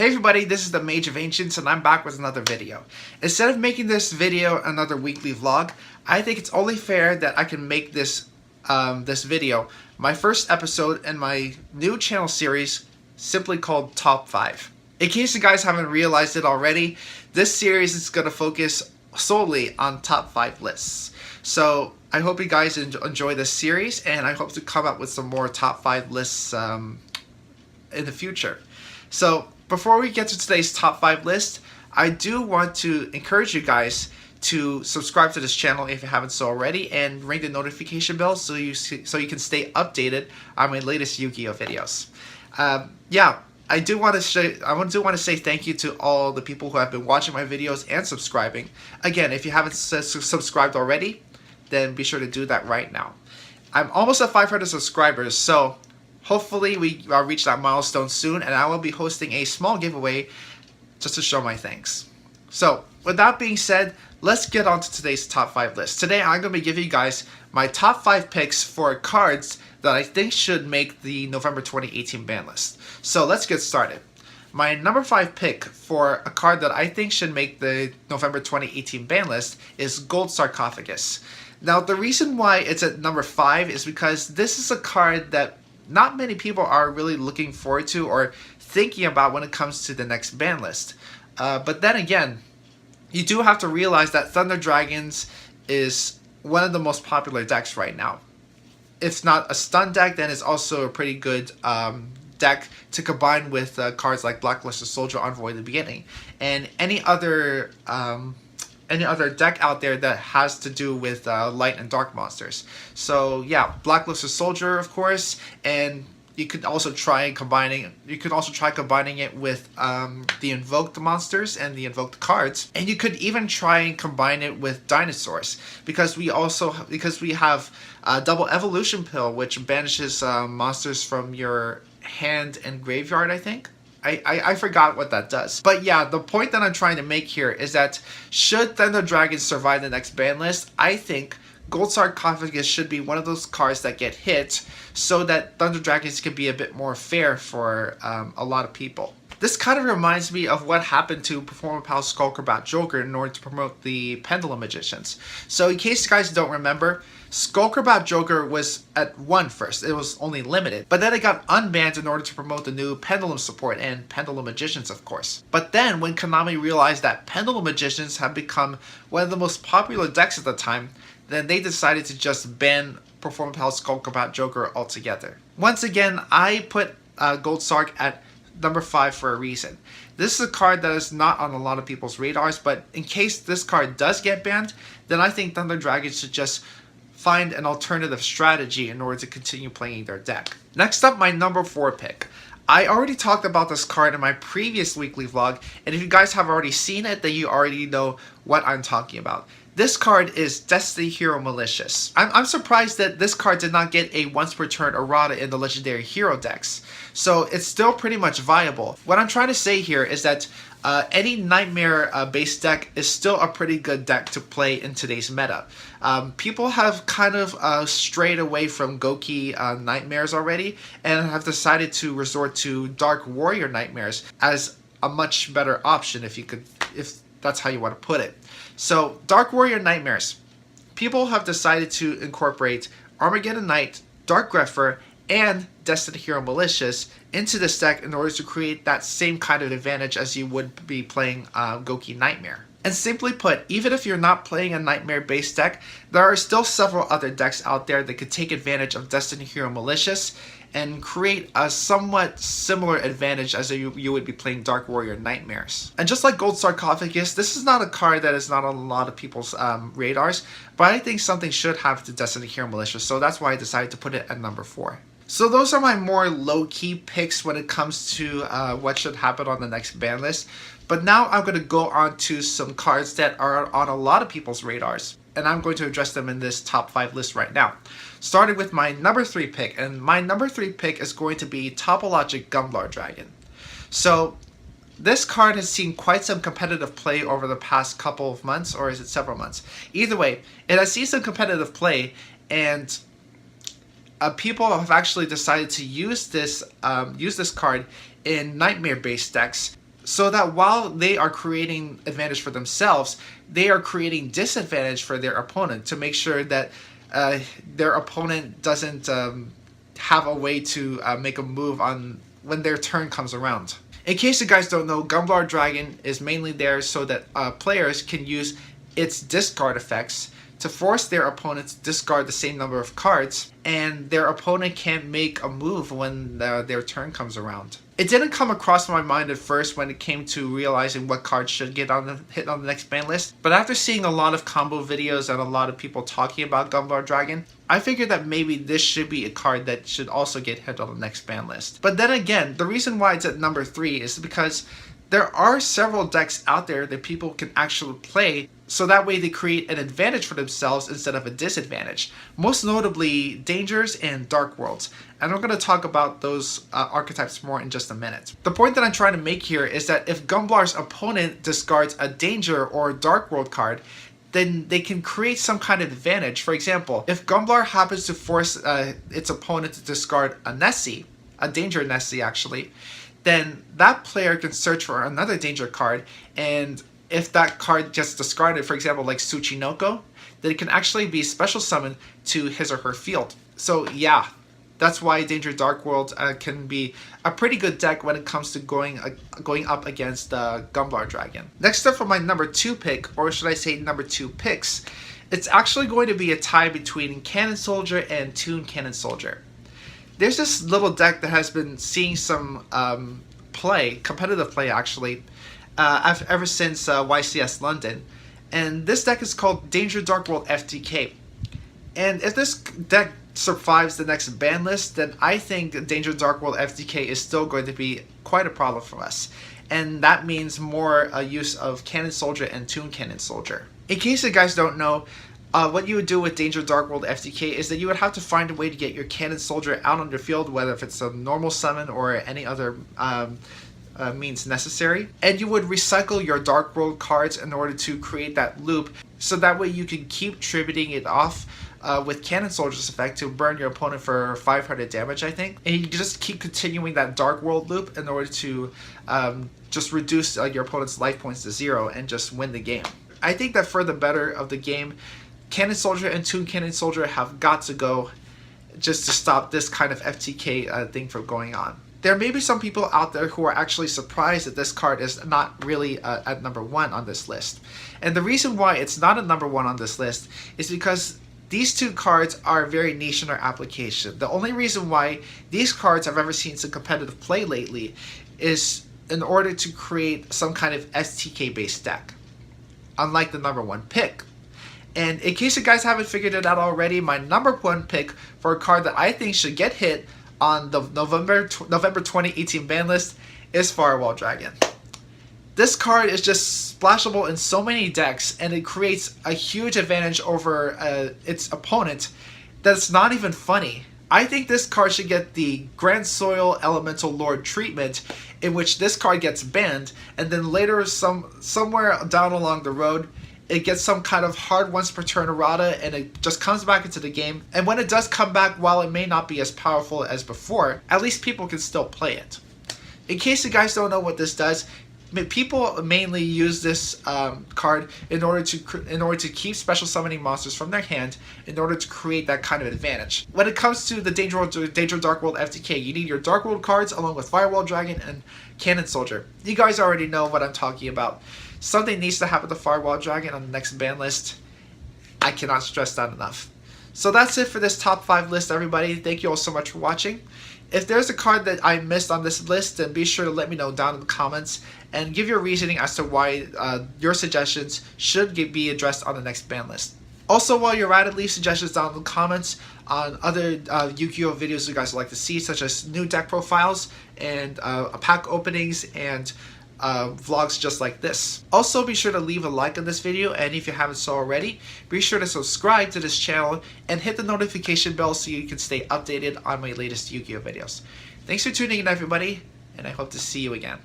Hey everybody, this is the Mage of Ancients and I'm back with another video. Instead of making this video another weekly vlog, I think it's only fair that I can make this video my first episode in my new channel series simply called Top 5. In case you guys haven't realized it already, this series is going to focus solely on top 5 lists. So I hope you guys enjoy this series, and I hope to come up with some more top 5 lists in the future. So before we get to today's top 5 list, I do want to encourage you guys to subscribe to this channel if you haven't so already, and ring the notification bell so you can stay updated on my latest Yu-Gi-Oh videos. I do want to say thank you to all the people who have been watching my videos and subscribing. Again, if you haven't subscribed already, then be sure to do that right now. I'm almost at 500 subscribers, so hopefully we reach that milestone soon, and I will be hosting a small giveaway just to show my thanks. So with that being said, let's get on to today's top 5 list. Today I'm going to be giving you guys my top 5 picks for cards that I think should make the November 2018 ban list. So let's get started. My number 5 pick for a card that I think should make the November 2018 ban list is Gold Sarcophagus. Now the reason why it's at number 5 is because this is a card that not many people are really looking forward to or thinking about when it comes to the next ban list. But then again, you do have to realize that Thunder Dragons is one of the most popular decks right now. If not a stun deck, then it's also a pretty good deck to combine with cards like Blackluster Soldier Envoy at the beginning, and any other deck out there that has to do with light and dark monsters. So yeah, Blackluster Soldier, of course, and you could also try combining it with the invoked monsters and the invoked cards, and you could even try and combine it with dinosaurs, because we have Double Evolution Pill, which banishes monsters from your hand and graveyard, I think. I forgot what that does. But yeah, the point that I'm trying to make here is that should Thunder Dragons survive the next ban list, I think Gold Sarcophagus should be one of those cards that get hit so that Thunder Dragons can be a bit more fair for a lot of people. This kind of reminds me of what happened to Performance Pal Skullcrabat Joker in order to promote the Pendulum Magicians. So in case you guys don't remember, Skullcrabat Joker was at 1 first. It was only limited. But then it got unbanned in order to promote the new Pendulum support and Pendulum Magicians, of course. But then when Konami realized that Pendulum Magicians had become one of the most popular decks at the time, then they decided to just ban Performance Pal Skullcrabat Joker altogether. Once again, I put Gold Sarc at number 5 for a reason. This is a card that is not on a lot of people's radars, but in case this card does get banned, then I think Thunder Dragons should just find an alternative strategy in order to continue playing their deck. Next up, my number 4 pick. I already talked about this card in my previous weekly vlog, and if you guys have already seen it, then you already know what I'm talking about. This card is Destiny Hero Malicious. I'm surprised that this card did not get a once per turn errata in the Legendary Hero decks, so it's still pretty much viable. What I'm trying to say here is that any Nightmare based deck is still a pretty good deck to play in today's meta. People have kind of strayed away from Goki Nightmares already and have decided to resort to Dark Warrior Nightmares as a much better option, if that's how you want to put it. So Dark Warrior Nightmares, people have decided to incorporate Armageddon Knight, Dark Grepher, and Destiny Hero Malicious into this deck in order to create that same kind of advantage as you would be playing Goki Nightmare. And simply put, even if you're not playing a Nightmare-based deck, there are still several other decks out there that could take advantage of Destiny Hero Malicious and create a somewhat similar advantage as you would be playing Dark Warrior Nightmares. And just like Gold Sarcophagus, this is not a card that is not on a lot of people's radars, but I think something should happen to Destiny Hero Malicious, so that's why I decided to put it at number 4. So those are my more low-key picks when it comes to what should happen on the next ban list. But now I'm going to go on to some cards that are on a lot of people's radars, and I'm going to address them in this top 5 list right now. Starting with my number 3 pick, and my number 3 pick is going to be Topological Dragon. So this card has seen quite some competitive play over the past couple of months, or is it several months? Either way, it has seen some competitive play, and people have actually decided to use this card in Nightmare-based decks so that while they are creating advantage for themselves, they are creating disadvantage for their opponent to make sure that their opponent doesn't have a way to make a move on when their turn comes around. In case you guys don't know, World Dragon is mainly there so that players can use its discard effects to force their opponent to discard the same number of cards, and their opponent can't make a move when their turn comes around. It didn't come across my mind at first when it came to realizing what cards should get hit on the next ban list, but after seeing a lot of combo videos and a lot of people talking about World Dragon, I figured that maybe this should be a card that should also get hit on the next ban list. But then again, the reason why it's at number 3 is because there are several decks out there that people can actually play, so that way they create an advantage for themselves instead of a disadvantage. Most notably, Dangers and Dark Worlds. And I'm going to talk about those archetypes more in just a minute. The point that I'm trying to make here is that if Gumblar's opponent discards a Danger or Dark World card, then they can create some kind of advantage. For example, if Gumblar happens to force its opponent to discard a Nessie, a Danger Nessie actually, then that player can search for another Danger card, and if that card gets discarded, for example like Tsuchinoko, then it can actually be special summoned to his or her field. So yeah, that's why Danger Dark World can be a pretty good deck when it comes to going up against World Dragon. Next up for my number 2 pick, or should I say number 2 picks, it's actually going to be a tie between Cannon Soldier and Toon Cannon Soldier. There's this little deck that has been seeing some competitive play actually, ever since YCS London, and this deck is called Danger Dark World FTK. And if this deck survives the next ban list, then I think Danger Dark World FTK is still going to be quite a problem for us, and that means more use of Cannon Soldier and Toon Cannon Soldier. In case you guys don't know, what you would do with Danger Dark World FTK is that you would have to find a way to get your Cannon Soldier out on the field, whether if it's a normal summon or any other means necessary. And you would recycle your Dark World cards in order to create that loop, so that way you can keep tributing it off with Cannon Soldier's effect to burn your opponent for 500 damage, I think. And you just keep continuing that Dark World loop in order to just reduce your opponent's life points to 0 and just win the game. I think that for the better of the game, Cannon Soldier and Toon Cannon Soldier have got to go just to stop this kind of FTK thing from going on. There may be some people out there who are actually surprised that this card is not really at number 1 on this list. And the reason why it's not at number 1 on this list is because these two cards are very niche in their application. The only reason why these cards have ever seen some competitive play lately is in order to create some kind of STK based deck, unlike the number 1 pick. And in case you guys haven't figured it out already, my number 1 pick for a card that I think should get hit on the November 2018 ban list is Firewall Dragon. This card is just splashable in so many decks, and it creates a huge advantage over its opponent that's not even funny. I think this card should get the Grand Soil Elemental Lord treatment, in which this card gets banned, and then later somewhere down along the road, it gets some kind of hard once per turn errata, and it just comes back into the game. And when it does come back, while it may not be as powerful as before, at least people can still play it. In case you guys don't know what this does, people mainly use this card in order to keep special summoning monsters from their hand in order to create that kind of advantage. When it comes to the Danger Dark World FTK, you need your Dark World cards along with Firewall Dragon and Cannon Soldier. You guys already know what I'm talking about. Something needs to happen to Firewall Dragon on the next ban list. I cannot stress that enough. So that's it for this top 5 list, everybody. Thank you all so much for watching. If there's a card that I missed on this list, then be sure to let me know down in the comments and give your reasoning as to why your suggestions should be addressed on the next ban list. Also, while you're at it, leave suggestions down in the comments on other Yu-Gi-Oh videos you guys would like to see, such as new deck profiles and pack openings and vlogs just like this. Also, be sure to leave a like on this video, and if you haven't so already, be sure to subscribe to this channel and hit the notification bell so you can stay updated on my latest Yu-Gi-Oh videos. Thanks for tuning in, everybody, and I hope to see you again.